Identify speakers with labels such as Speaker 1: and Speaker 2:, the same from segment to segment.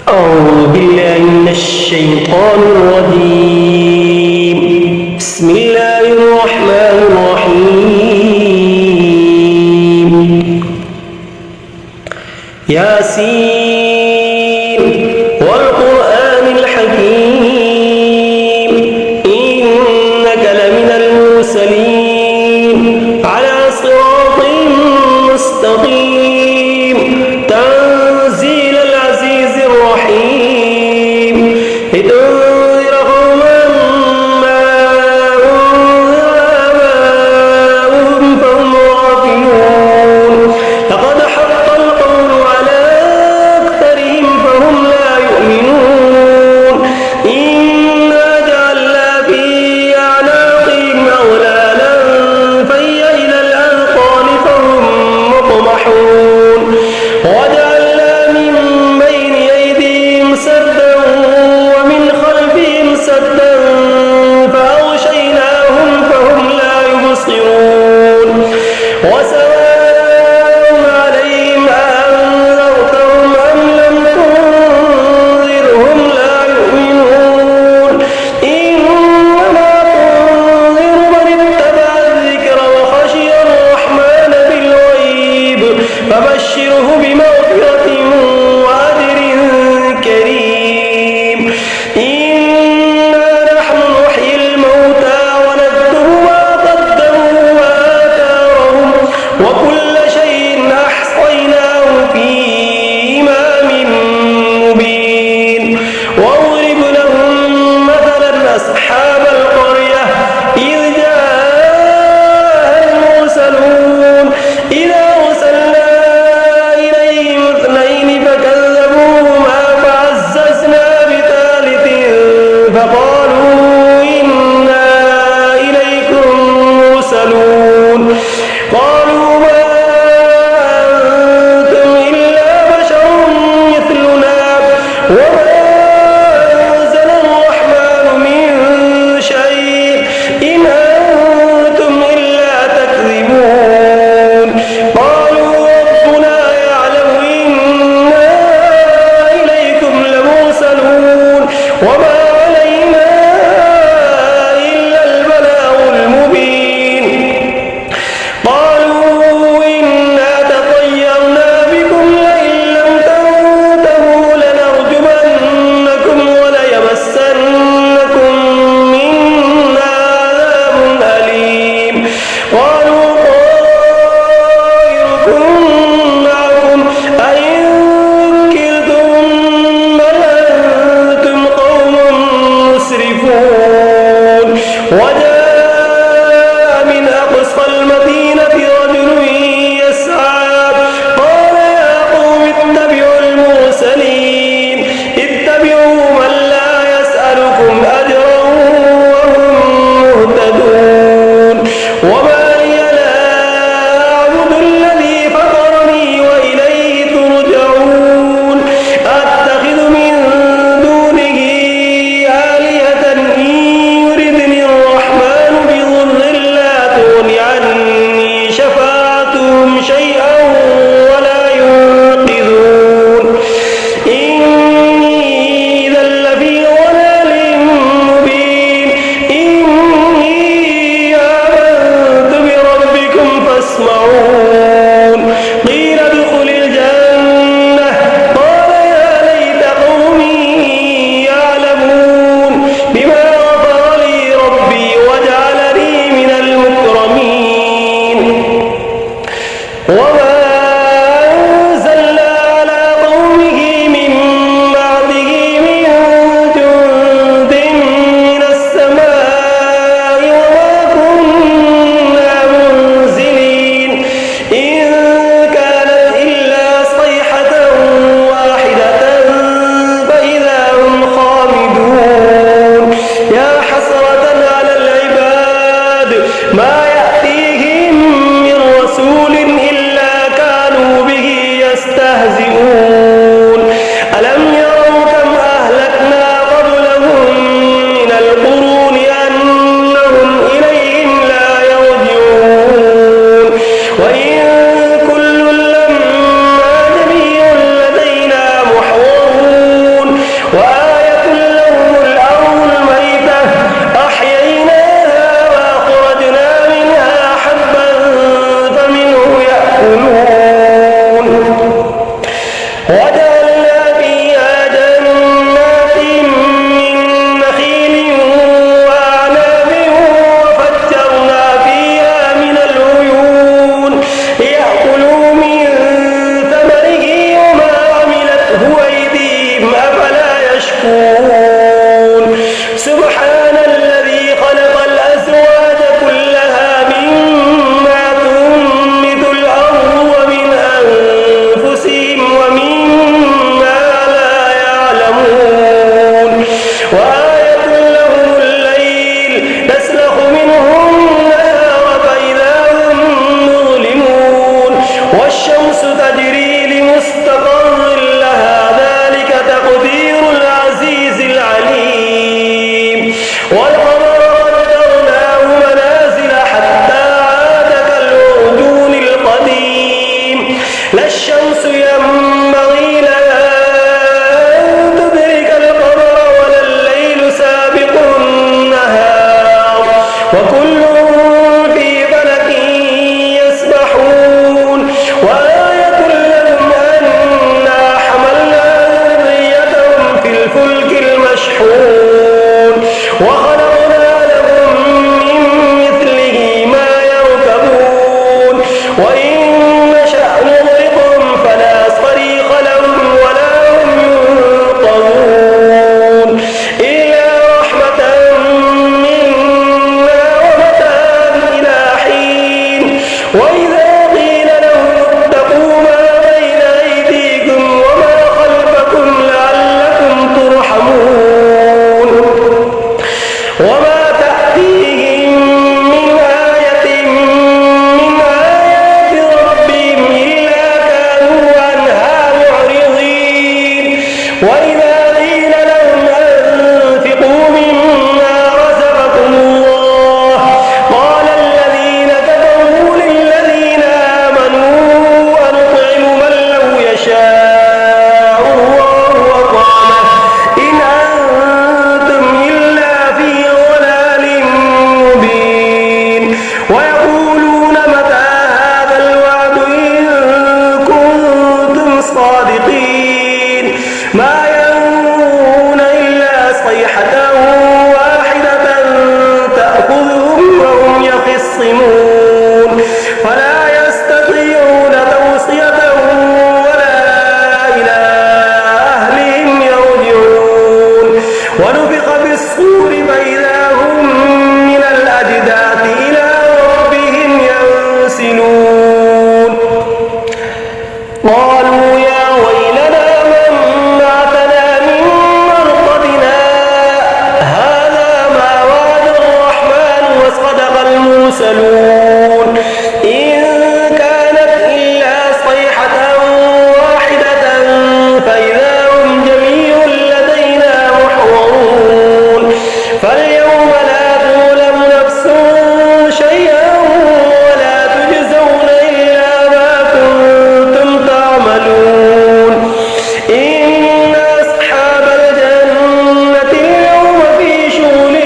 Speaker 1: أعوذ بالله من الشيطان الرجيم. بسم الله الرحمن الرحيم. ياسين والقرآن الحكيم إنك لمن المرسلين على صراط مستقيم تنزيل العزيز الرحيم لتنذر قوما ما أنذر آباؤهم فهم غافلون لقد حق القول على أكثرهم فهم لا يؤمنون إنا جعلنا في أعناقهم أغلالا فهي إلى الأذقان فهم مقمحون وجعلنا من بين أيديهم سدا ومن خلفهم سدا فأغشيناهم فهم لا يبصرون وسواء عليهم أأنذرتهم أم لم تنذرهم لا يؤمنون إنما تنذر من اتبع الذكر وخشي الرحمن بالغيب فبشره بمغفرة وأجر كريم إنا نحن نحيي الموتى ونكتب ما قدموا وآثارهم وكل شيء أحصيناه في إمام مبين واضرب لهم مثلا أصحاب القرية إذ جاءها المرسلون إذا أرسلنا إليهم اثنين فكذبوهما فعززنا بثالث فقالوا إنا إليكم مرسلون قالوا ما أنتم إلا بشر مثلنا وما أنزل الرحمن من شيء إن أنتم إلا تكذبون قالوا ربنا يعلم إنا إليكم لمرسلون وما علينا إلا البلاغ المبين قالوا إنا تطيرنا بكم لئن لم تنتهوا لنرجمنكم يشكون سبحان الذي خلق الأزواج كلها مما تنبت الأرض ومن أنفسهم ومما لا يعلمون وآية لهم الليل نسلخ منه النهار فإذا هم مظلمون والشمس تجري لمستقر لها ذلك تقدير العزيز العليم والقمر قدرناه منازل حتى عاد كالعرجون القديم لا الشمس ينبغي لها أن تدرك القمر ولا الليل سابق النهار وكل في فلك يسبحون وآية لهم أنا حملنا ذريتهم في الفلك المشحون وخلقنا لهم من مثله ما يركبون وإن نشأ نغرقهم فلا صريخ لهم ولا هم ينقذون إلا رحمة منا ومتاعا إلى حين وإذا قيل لهم اتقوا ما بين أيديكم وما خلفكم لعلكم ترحمون وما تأتيهم من آية من آيات ربهم إلا كانوا عنها معرضين وإذا قيل لهم أنفقوا مما رزقكم الله قال الذين كفروا للذين آمنوا أنطعم من لو يشاء الله أطعمه إن أنتم إلا في ضلال مبين ويقولون متى هذا الوعد إن كنتم صادقين ما ينظرون إلا صيحة واحدة تأخذهم وهم يخصمون فلا يستطيعون توصية ولا إلى أهلهم يرجعون ونفخ في الصور فإذا هم من الأجداث إلى ربهم ينسلون قالوا يا ويلنا من بعثنا من مرقدنا هذا ما وعد الرحمن وصدق المرسلون إن كانت إلا صيحة واحدة فإذا هم جميع لدينا محضرون فاليوم لا تظلم نفس شيئا ولا تجزون إلا ما كنتم تعملون إن أصحاب الجنة اليوم في شغل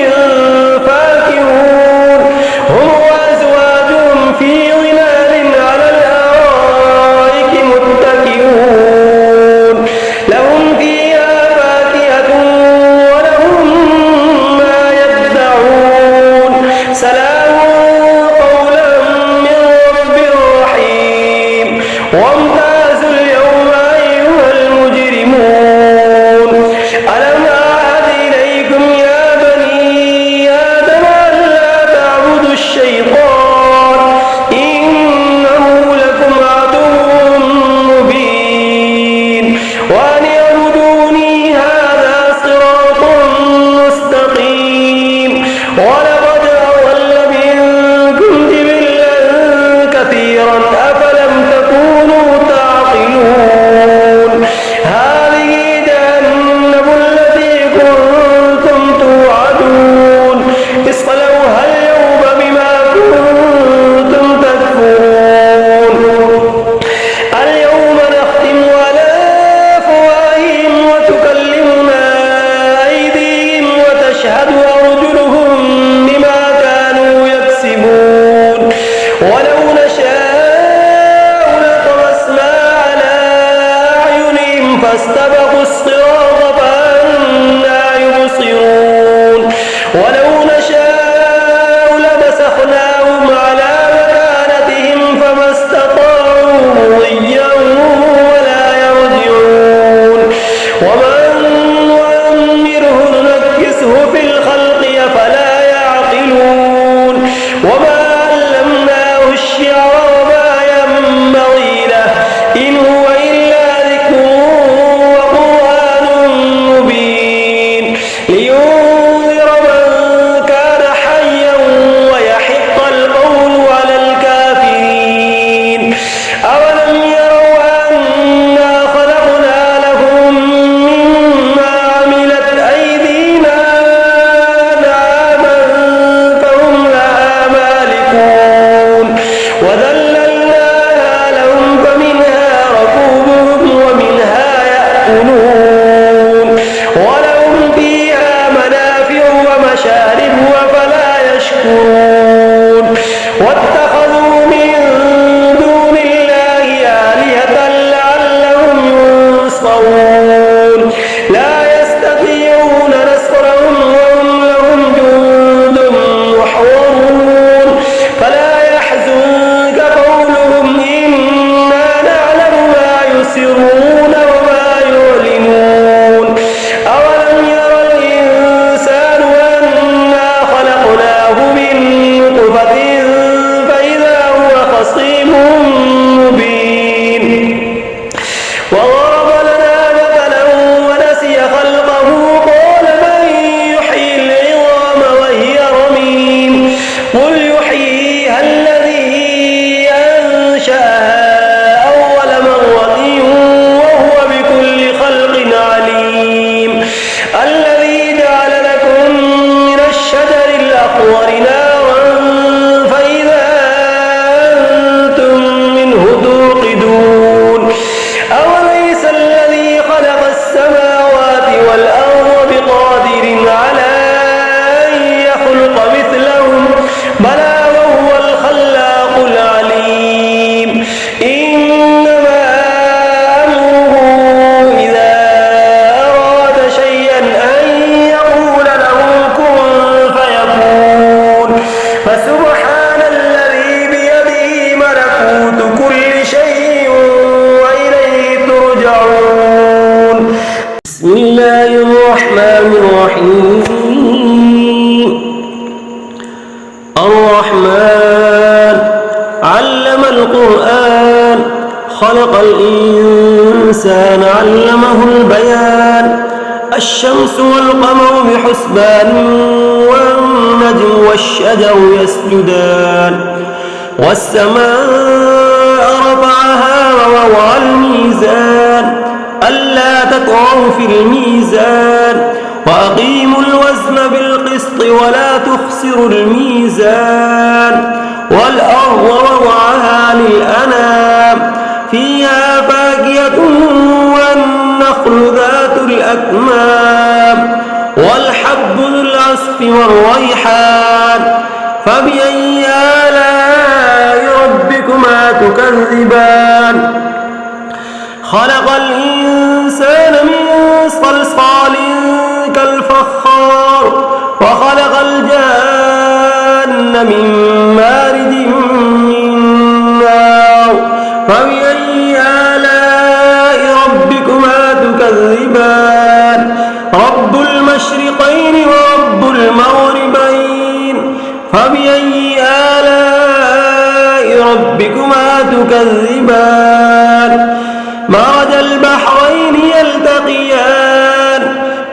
Speaker 1: فاكهون هم وأزواجهم في ظلال على الأرائك متكئون لهم فيها فاكهة ولهم ما يدعون سلام قولا من رب رحيم وامتازوا اليوم أيها المجرمون ألم أعهد إليكم يا بني آدم ألا تعبدوا الشيطان إنه لكم عدو مبين وأن اعبدوني هذا صراط مستقيم ولقد أضل منكم جبلا كثيرا أفلم تكونوا تعقلون هذه جهنم التي كنتم توعدون اصلوها اليوم بما كنتم تكفرون اليوم نختم على أفواههم وتكلمنا أيديهم وتشهد أرجلهم بما كانوا يكسبون ولو نشاء لطمسنا على أعينهم فاستبقوا الصراط فأنى يبصرون ولو نشاء لمسخناهم على مكانتهم فما استطاعوا مضيا ولا يرجعون ومن ننافسه في الخلق أفلا يعقلون وما علمناه الشعر وما ينبغي له إن هو إلا ذكر وقرآن مبين لينذر من كان حيا ويحق القول على الكافرين أولم يروا أنا خلقنا لهم مما عملت أيدينا أنعاما فهم لها مالكون وذللناها لهم فمنها ركوبهم ومنها يأكلون ولهم فيها منافع ومشارب أفلا يشكرون واتخذوا من دون الله آلهة لعلهم ينصرون لا يستطيعون نصرهم وهم لهم جند محضرون فلا يحزنك قولهم إنا نعلم ما يسرون وما يعلنون أولم ير الإنسان أنا خلقناه من نطفة فإذا هو خصيم مبين وضرب لنا مثلا ونسي خلقه قال من يحيي العظام وهي رميم قل يحييها الذي أنشأها أول مرة وهو بكل خلق عليم الذي جعل لكم من الشجر الأخضر نارا فإذا أنتم منه توقدون أوليس الذي خلق السماوات والأرض بقادر على أن يخلق مثلهم بلى وهو الخلاق العليم إنما أمره إذا أراد شيئا أن يقول له كن فيكون فسبحان الذي بيده ملكوت كل شيء وإليه ترجعون بسم الله الرحمن الرحيم الرحمن علم القرآن خلق الإنسان علمه البيان الشمس والقمر بحسبان والنجم والشجر يسجدان والسماء رفعها ووضع الميزان ألا تطغوا في الميزان وأقيموا الوزن بالقسط ولا تخسروا الميزان والأرض وضعها للأنام فيها فاكهة والنخل ذات الأكمام والحب ذو العصف والريحان فبأي آلاء ربكما تكذبان خلق الإنسان من صلصال كالفخار وخلق الجان من مارد من نار فبأي آلاء ربكما تكذبان رب المشرقين ورب المغربين فبأي آلاء ربكما تكذبان مرج البحرين يلتقيان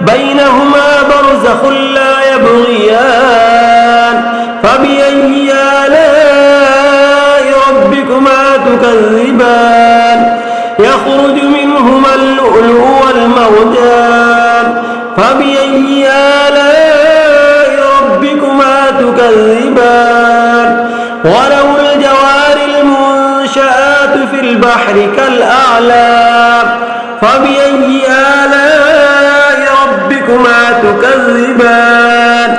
Speaker 1: بينهما برزخ لا يبغيان فبأي آلاء ربكما تكذبان يخرج منهما اللؤلؤ والمرجان فبأي آلاء ربكما تكذبان وله الجوار المنشآت في البحر كالأعلام فبأي آلاء ربكما تكذبان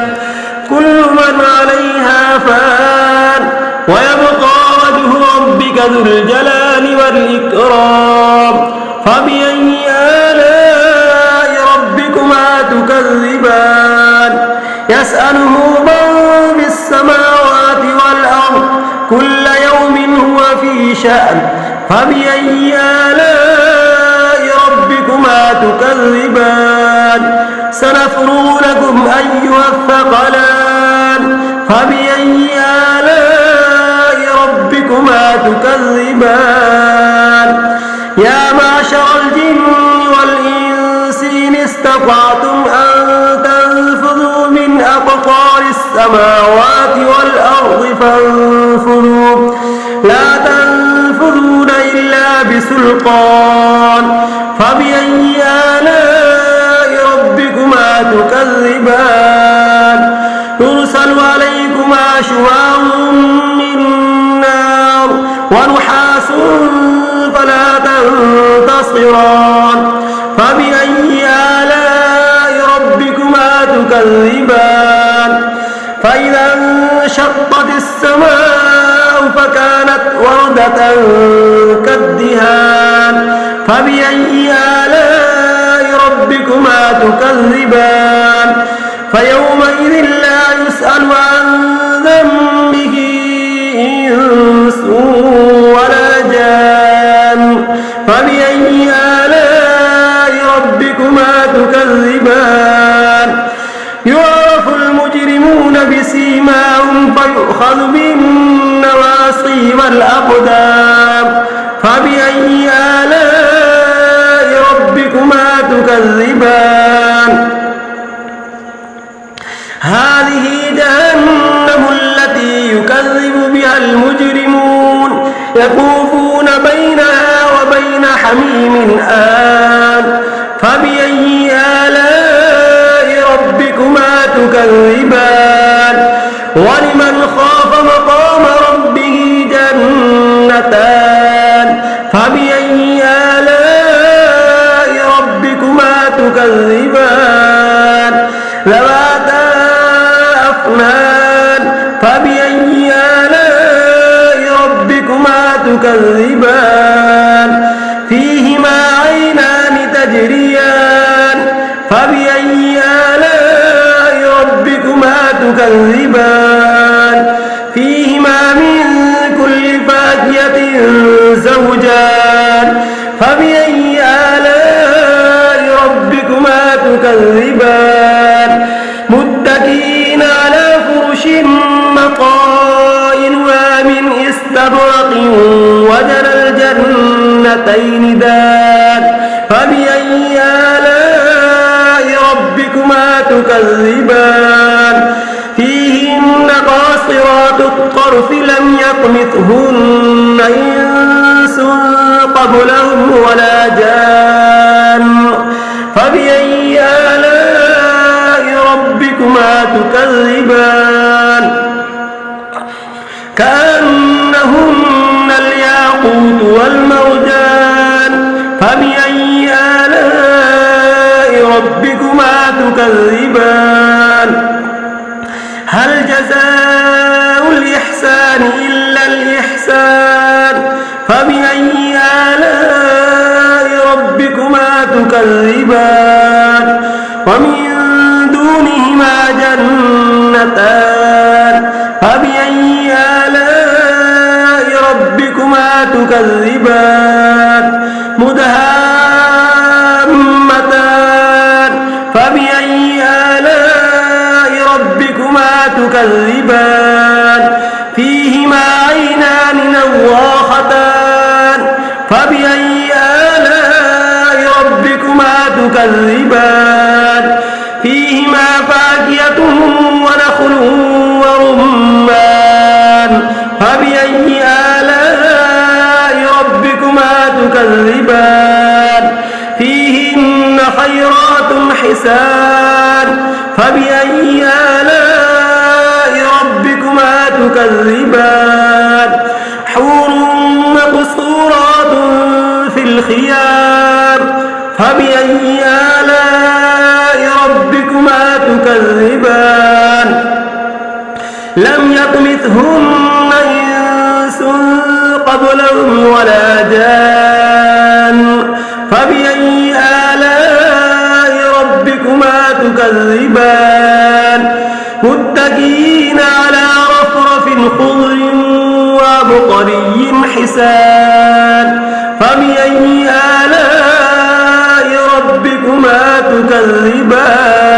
Speaker 1: كل من عليها فان ويبقى وجه ربك ذو الجلال والإكرام فبأي آلاء ربكما تكذبان يسأله من في السماوات والأرض كل يوم هو في شأن فبأي آلاء ربكما تكذبان سنفرغ لكم أيها الثقلان فبأي آلاء ربكما تكذبان يا معشر الجن والإنس إن استطعتم أن تنفذوا من أقطار السماوات والأرض فانفذوا لا تنفذون إلا بسلطان فبأي آلاء ربكما تكذبان يرسل عليكما شواظ من نار ونحاس فلا تنتصران فبأي آلاء ربكما تكذبان فإذا انشقت السماء فكانت وردة كالدهان فبأي آلاء ربكما تكذبان فيومئذ لا يسأل عن ذنبه إنس ولا جان فبأي آلاء ربكما تكذبان يعرف المجرمون بسيماهم فيؤخذ بالنواصي والأقدام فبأي آلاء ربكما تكذبان هذه جهنم التي يكذب بها المجرمون يطوفون بينها وبين حميم آن فبأي آلاء ربكما تكذبان ولمن خاف مقام ربه جنتان فبأي آلاء ربكما تكذبان ذواتا أفنان فبأي آلاء ربكما تكذبان فيهما عينان تجريان فبأي آلاء ربكما تكذبان فيهما من كل فاكهة زوجان فبأي آلاء ربكما تكذبان متكئين على فرش مقائنها من استبرق وجنى الجنتين دان فبأي آلاء ربكما تكذبان فيهن قاصرات الطرف لم يطمثهن إنس قبلهم ولا جان فبأي آلاء ربكما تكذبان كأنهن الياقوت والمرجان فبأي آلاء ربكما تكذبان هل جزاء الإحسان إلا الإحسان فبأي آلاء ربكما تكذبان ومن دونهما جنتان فبأي آلاء ربكما تكذبان مدهامتان فبأي آلاء ربكما تكذبان فيهما عينان نضاختان فبأي آلاء ربكما تكذبان فيهما فاكهة ونخل ورمان فبأي آلاء ربكما تكذبان فيهن خيرات حسان فبأي آلاء ربكما تكذبان حور مقصورات في الخيام فبأي آلاء ربكما تكذبان لم يطمثهن إنس قبلهم ولا جان فبأي آلاء ربكما تكذبان متكئين على رفرف خضر وعبقري حسان فبأي آلاء ربكما تكذبان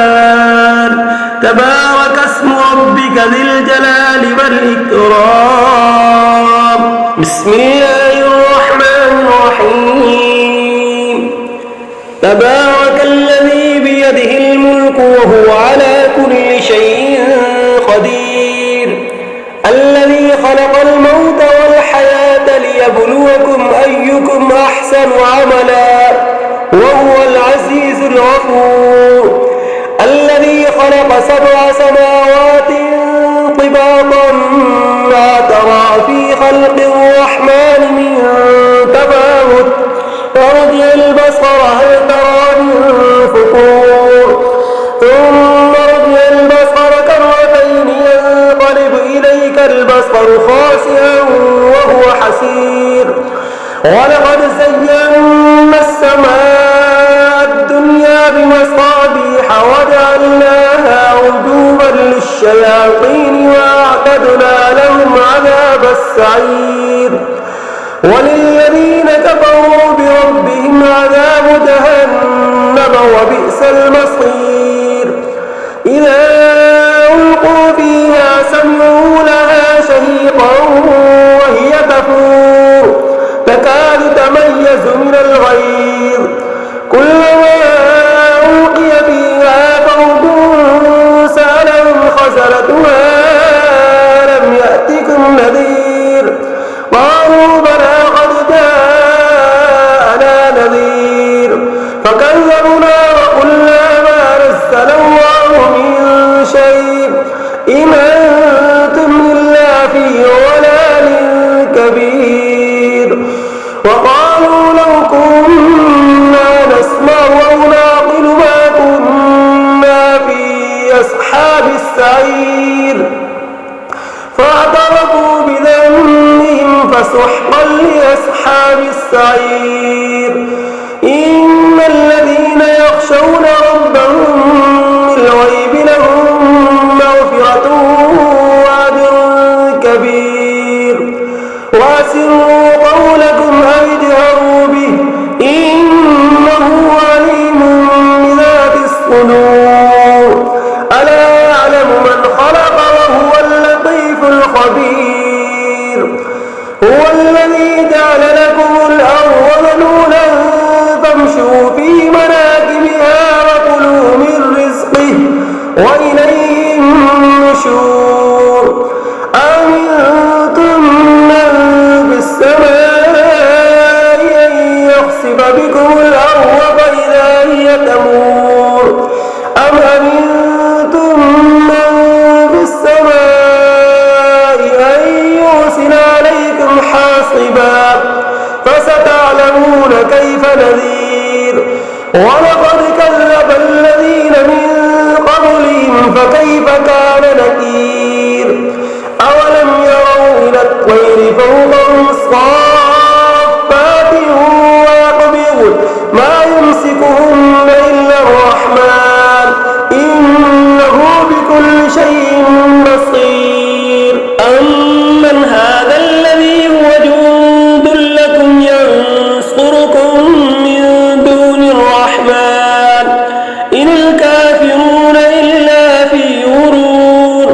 Speaker 1: تبارك ذي الجلال والإكرام. بسم الله الرحمن الرحيم. تبارك الذي بيده الملك وهو على كل شيء قدير، الذي خلق الموت والحياة ليبلوكم أيكم أحسن عملا وهو العزيز الغفور، الذي خلق 7 سماوات طباقا ما ترى في خلق الرحمن من تفاوت فارجع البصر هل ترى من فطور ثم ارجع البصر كرتين ينقلب إليك البصر خاسئا وهو حسير. ولقد زينا السماء الدنيا بمصابيح وجعلناها رجوما للشياطين وأعتدنا لهم عذاب السعير. وللذين كفروا بربهم عذاب جهنم وبئس المصير. إذا ألقوا فيها سمعوا لها شهيقا وهي تفور تكاد تميز من الغيظ، كلما ألقي فيها فوج سألهم خزنتها ألم يأتكم نذير قالوا بلى قد جاءنا نذير فكذبنا وقلنا ما نزل الله من شيء إن أنتم إلا في ضلال كبير. وقالوا لو كنا نسمع أو نعقل ما كنا في أصحاب السعير فاعترفوا بذنبهم فسحقا لأصحاب السعير. إن الذين يخشون ربهم بالغيب لهم مغفرة وأجر كبير. وأسروا قولكم أو اجهروا به إنه عليم بذات الصدور. ألا يعلم من خلق وهو اللطيف الخبير. هو الذي جعل لكم الأرض ذلولا فامشوا في مناكبها وكلوا من رزقه وإليه النشور. أمنتم من في السماء أن يخسف بكم الأرض فإذا هي تمور أم أمنتم من في السماء أن يرسل عليكم حاصبا فستعلمون كيف نذير. ولقد كذب الذين من قبلهم فكيف كان نكير. أولم يروا إلى الطير فوقهم صافات ويقبضن ما يمسكهن إلا الرحمن إنه بكل شيء بصير. أمن هذا الذي هو جند لكم ينصركم من دون الرحمن إن الكافرون إلا في غرور.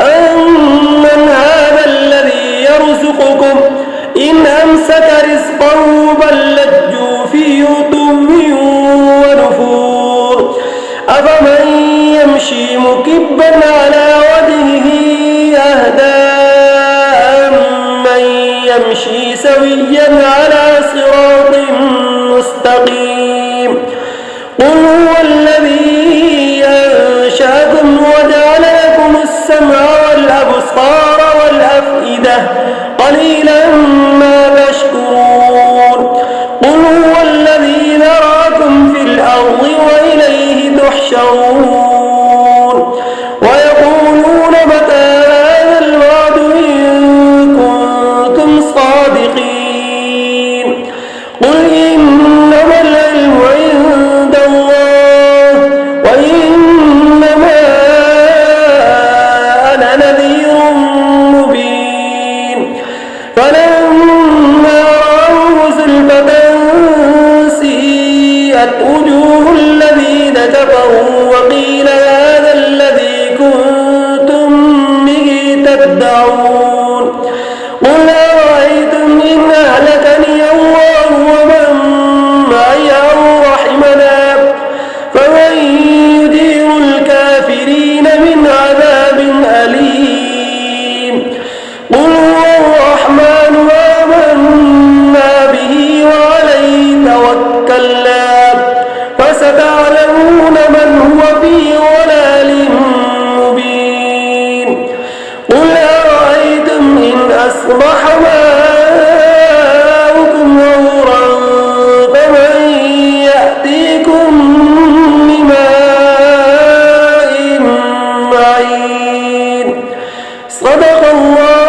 Speaker 1: أمن هذا الذي يرزقكم إن أمسك رزقه بل لجوا في عتو ونفور. أفمن يمشي مكبا على وجهه أهدى أمن يمشي سويا على صراط مستقيم. قل هو الذي أنشأكم وجعل لكم السمع والأبصار والأفئدة قليلا ما تشكرون. قل هو الذي ذراكم في الأرض وإليه تحشرون. ويقولون متى هذا الوعد إن كنتم صادقين. قل إنما العلم عند الله وإنما أنا نذير مبين. فلما رأوه زلفة سيئت وجوه الذين كفروا وقيل فأصبح ماؤكم غورا فمن يأتيكم بماء معين. صدق الله